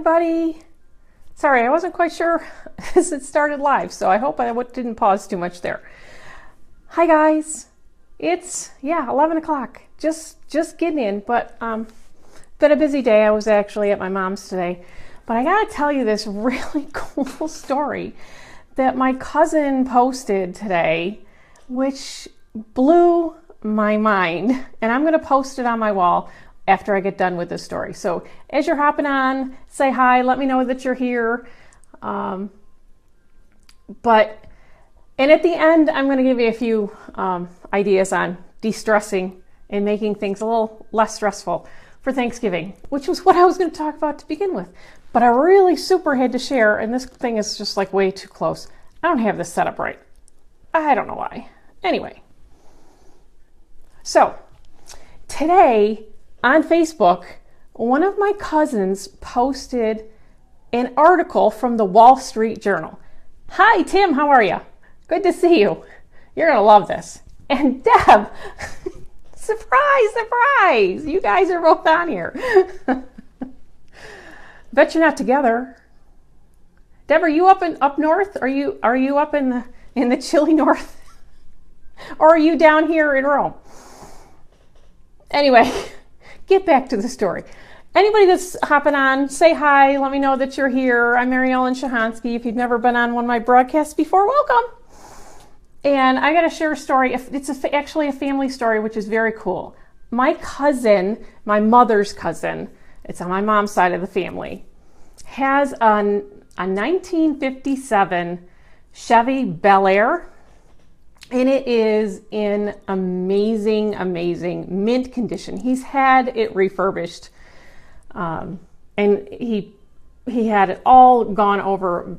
everybody. Sorry, I wasn't quite sure as it started live, so I hope I didn't pause too much there. Hi guys. It's 11 o'clock. Just getting in, but been a busy day. I was actually at my mom's today, but I gotta tell you this really cool story that my cousin posted today, which blew my mind, and I'm gonna post it on my wall after I get done with this story. So as you're hopping on, say hi, let me know that you're here. And at the end, I'm going to give you a few ideas on de-stressing and making things a little less stressful for Thanksgiving, which was what I was going to talk about to begin with. But I really super had to share, and this thing is just like way too close. I don't have this set up right. I don't know why. Anyway. So today on Facebook, one of my cousins posted an article from the Wall Street Journal. Hi, Tim, how are you? Good to see you. You're going to love this. And Deb, surprise, you guys are both on here. Bet you're not together. Deb, are you up north? Are you up in the chilly north? Or are you down here in Rome? Anyway, get back to the story. Anybody that's hopping on, say hi, let me know that you're here. I'm Mary Ellen Shahansky. If you've never been on one of my broadcasts before, welcome. And I got to share a story. It's actually a family story, which is very cool. My cousin, my mother's cousin, it's on my mom's side of the family, has a 1957 Chevy Bel Air. And it is in amazing mint condition. He's had it refurbished, and he had it all gone over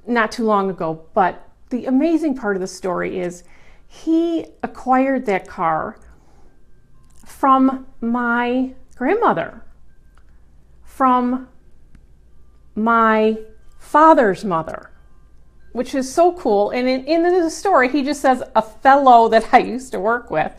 not too long ago. But the amazing part of the story is he acquired that car from my grandmother, from my father's mother, which is so cool. And in the story, he just says, a fellow that I used to work with.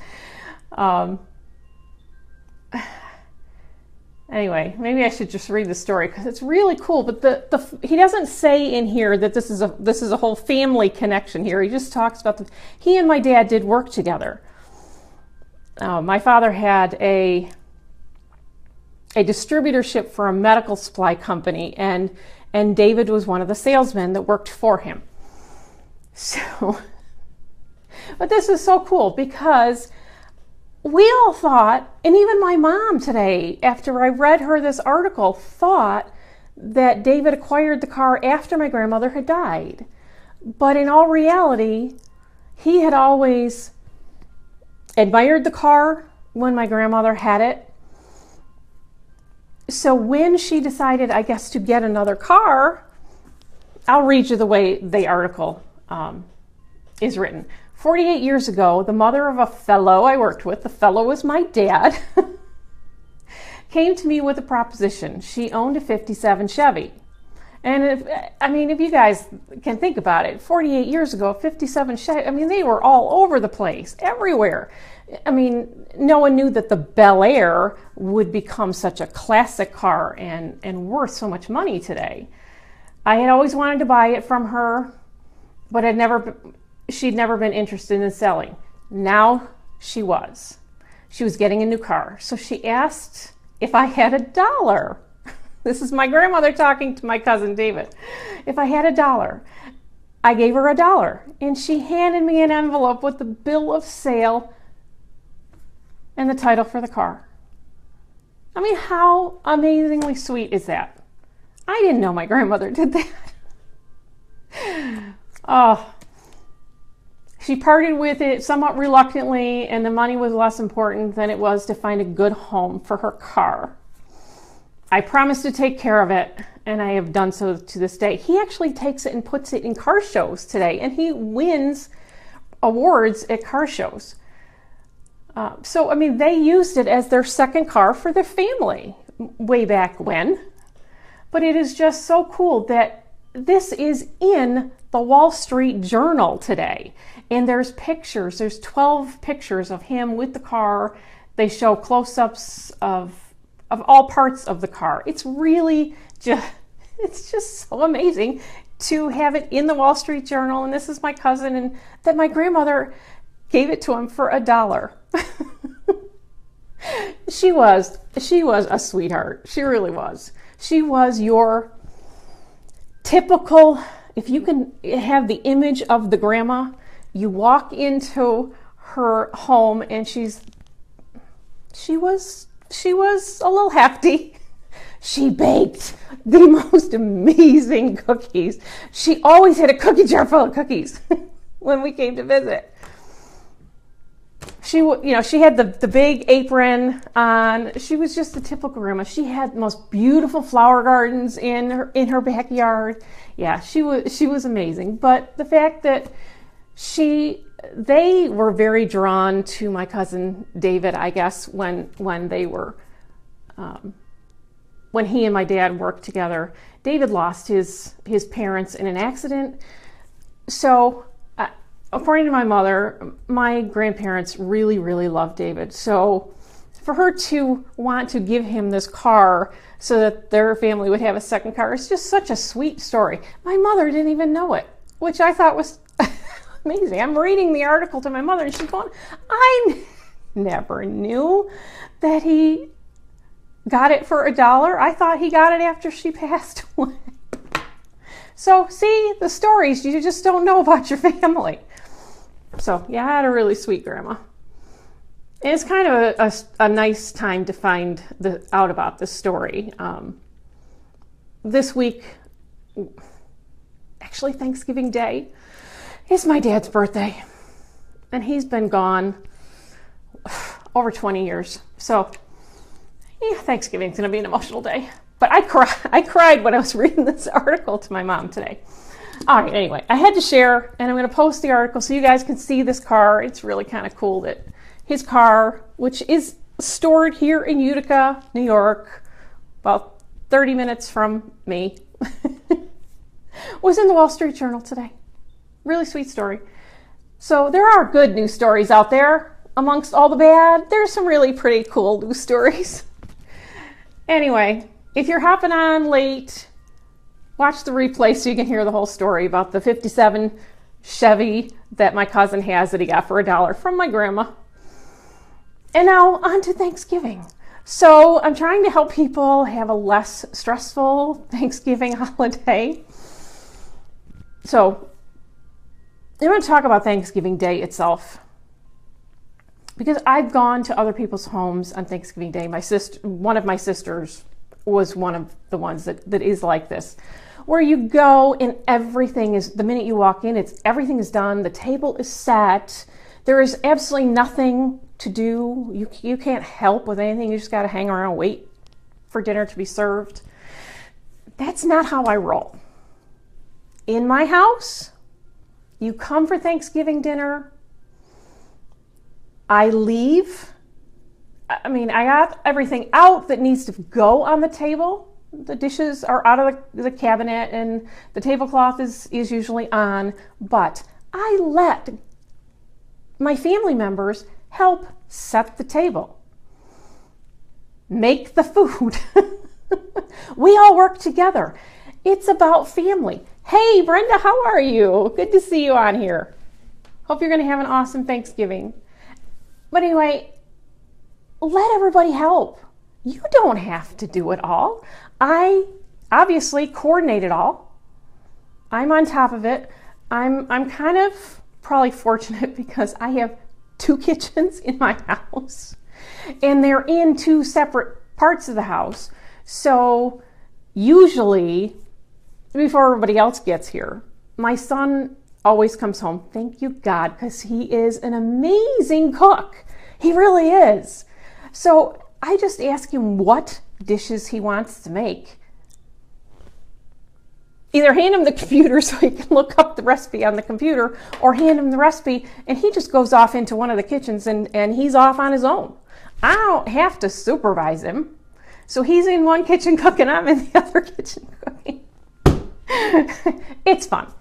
Anyway, maybe I should just read the story because it's really cool. But he doesn't say in here that this is a whole family connection here. He just talks about he and my dad did work together. My father had a distributorship for a medical supply company, and David was one of the salesmen that worked for him. So, but this is so cool because we all thought, and even my mom today, after I read her this article, thought that David acquired the car after my grandmother had died. But in all reality, he had always admired the car when my grandmother had it. So when she decided, I guess, to get another car, I'll read you the way the article is written. 48 years ago, the mother of a fellow I worked with, the fellow was my dad, came to me with a proposition. She owned a 57 Chevy. And if you guys can think about it, 48 years ago, 57 Chevy, they were all over the place, everywhere. No one knew that the Bel Air would become such a classic car and worth so much money today. I had always wanted to buy it from her, but she'd never been interested in selling. Now she was. She was getting a new car. So she asked if I had $1. This is my grandmother talking to my cousin David. If I had $1. I gave her $1, and she handed me an envelope with the bill of sale and the title for the car. How amazingly sweet is that? I didn't know my grandmother did that. Oh, she parted with it somewhat reluctantly, and the money was less important than it was to find a good home for her car. I promised to take care of it, and I have done so to this day. He actually takes it and puts it in car shows today, and he wins awards at car shows. They used it as their second car for their family way back when. But it is just so cool that this is in the Wall Street Journal today. And there's 12 pictures of him with the car. They show close-ups of all parts of the car. It's really it's just so amazing to have it in the Wall Street Journal. And this is my cousin, and that my grandmother gave it to him for $1. She was a sweetheart. She really was. She was your typical, if you can have the image of the grandma, you walk into her home and she was a little hefty. She baked the most amazing cookies. She always had a cookie jar full of cookies when we came to visit. She had the big apron on. She was just a typical grandma. She had the most beautiful flower gardens in her backyard. Yeah, she was amazing. But the fact that they were very drawn to my cousin David, I guess, when he and my dad worked together. David lost his parents in an accident. So according to my mother, my grandparents really, really loved David. So for her to want to give him this car so that their family would have a second car, it's just such a sweet story. My mother didn't even know it, which I thought was amazing. I'm reading the article to my mother and she's going, I never knew that he got it for $1. I thought he got it after she passed away. So see, the stories you just don't know about your family. So yeah, I had a really sweet grandma. And it's kind of a nice time to find out about this story. This week, actually Thanksgiving Day, is my dad's birthday. And he's been gone over 20 years. So yeah, Thanksgiving's gonna be an emotional day. But I cried when I was reading this article to my mom today. All right, anyway, I had to share, and I'm going to post the article so you guys can see this car. It's really kind of cool that his car, which is stored here in Utica, New York, about 30 minutes from me, was in the Wall Street Journal today. Really sweet story. So there are good news stories out there. Amongst all the bad, there's some really pretty cool news stories. Anyway, if you're hopping on late, watch the replay so you can hear the whole story about the 57 Chevy that my cousin has that he got for $1 from my grandma. And now on to Thanksgiving. So I'm trying to help people have a less stressful Thanksgiving holiday. So I'm going to talk about Thanksgiving Day itself, because I've gone to other people's homes on Thanksgiving Day. One of my sisters was one of the ones that is like this, where you go and everything is, the minute you walk in, everything is done, the table is set, there is absolutely nothing to do, you can't help with anything, you just got to hang around and wait for dinner to be served. That's not how I roll. In my house, you come for Thanksgiving dinner, I leave. I mean, I got everything out that needs to go on the table. The dishes are out of the cabinet and the tablecloth is usually on, but I let my family members help set the table, make the food. We all work together. It's about family. Hey, Brenda, how are you? Good to see you on here. Hope you're going to have an awesome Thanksgiving. But anyway, let everybody help. You don't have to do it all. I obviously coordinate it all. I'm on top of it. I'm kind of probably fortunate because I have 2 kitchens in my house and they're in 2 separate parts of the house. So usually before everybody else gets here, my son always comes home. Thank you, God, because he is an amazing cook. He really is. So I just ask him what dishes he wants to make. Either hand him the computer so he can look up the recipe on the computer, or hand him the recipe and he just goes off into one of the kitchens and he's off on his own. I don't have to supervise him. So he's in one kitchen cooking, I'm in the other kitchen cooking. It's fun.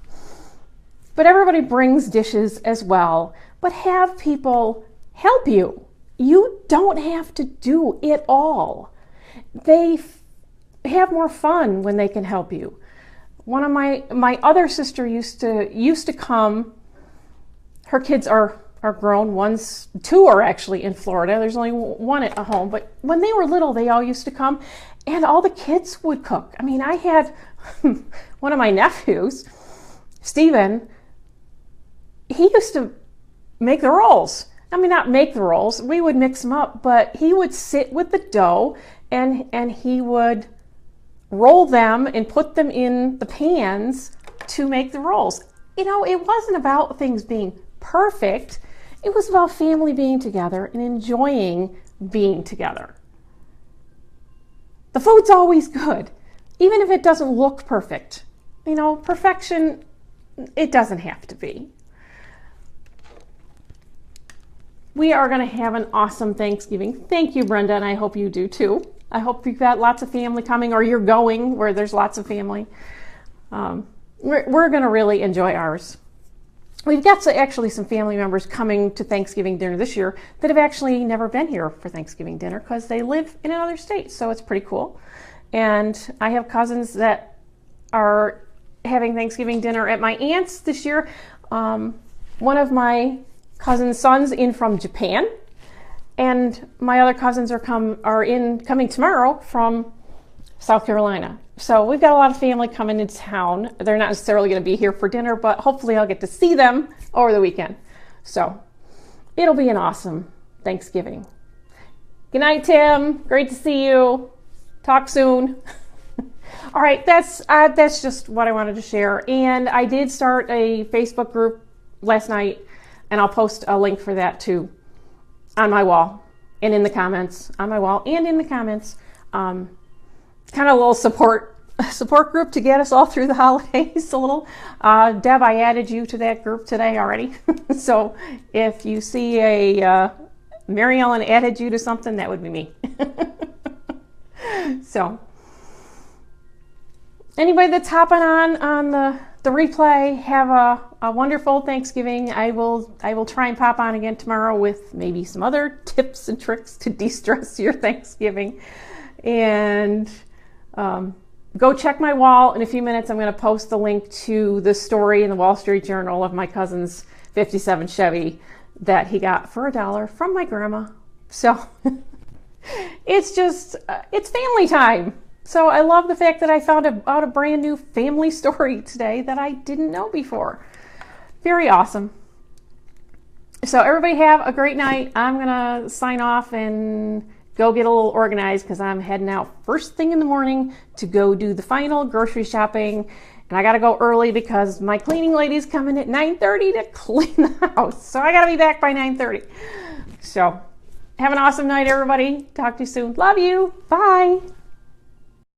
But everybody brings dishes as well, but have people help you. You don't have to do it all. have more fun when they can help you. One of my other sister used to come. Her kids are grown. Two are actually in Florida. There's only one at home. But when they were little, they all used to come, and all the kids would cook. I mean, I had one of my nephews, Steven, he used to make the rolls. I mean, not make the rolls. We would mix them up, but he would sit with the dough and he would roll them and put them in the pans to make the rolls. You know, it wasn't about things being perfect. It was about family being together and enjoying being together. The food's always good, even if it doesn't look perfect. You know, perfection, it doesn't have to be. We are going to have an awesome Thanksgiving. Thank you, Brenda, and I hope you do too. I hope you've got lots of family coming, or you're going where there's lots of family. We're going to really enjoy ours. We've got actually some family members coming to Thanksgiving dinner this year that have actually never been here for Thanksgiving dinner because they live in another state, so it's pretty cool. And I have cousins that are having Thanksgiving dinner at my aunt's this year. One of my cousin's sons in from Japan, and my other cousins are coming tomorrow from South Carolina. So we've got a lot of family coming into town. They're not necessarily going to be here for dinner, but hopefully I'll get to see them over the weekend. So it'll be an awesome Thanksgiving. Good night, Tim. Great to see you. Talk soon. All right, that's just what I wanted to share. And I did start a Facebook group last night, and I'll post a link for that too on my wall and in the comments. On my wall and in the comments. Kind of a little support group to get us all through the holidays. A little. Deb, I added you to that group today already. So if you see a Mary Ellen added you to something, that would be me. So anybody that's hopping on the replay, have a wonderful Thanksgiving. I will try and pop on again tomorrow with maybe some other tips and tricks to de-stress your Thanksgiving. And go check my wall. In a few minutes, I'm going to post the link to the story in the Wall Street Journal of my cousin's 57 Chevy that he got for $1 from my grandma. So it's just, it's family time. So I love the fact that I found out a brand new family story today that I didn't know before. Very awesome. So everybody have a great night. I'm going to sign off and go get a little organized because I'm heading out first thing in the morning to go do the final grocery shopping. And I got to go early because my cleaning lady's coming at 9:30 to clean the house. So I got to be back by 9:30. So have an awesome night, everybody. Talk to you soon. Love you. Bye.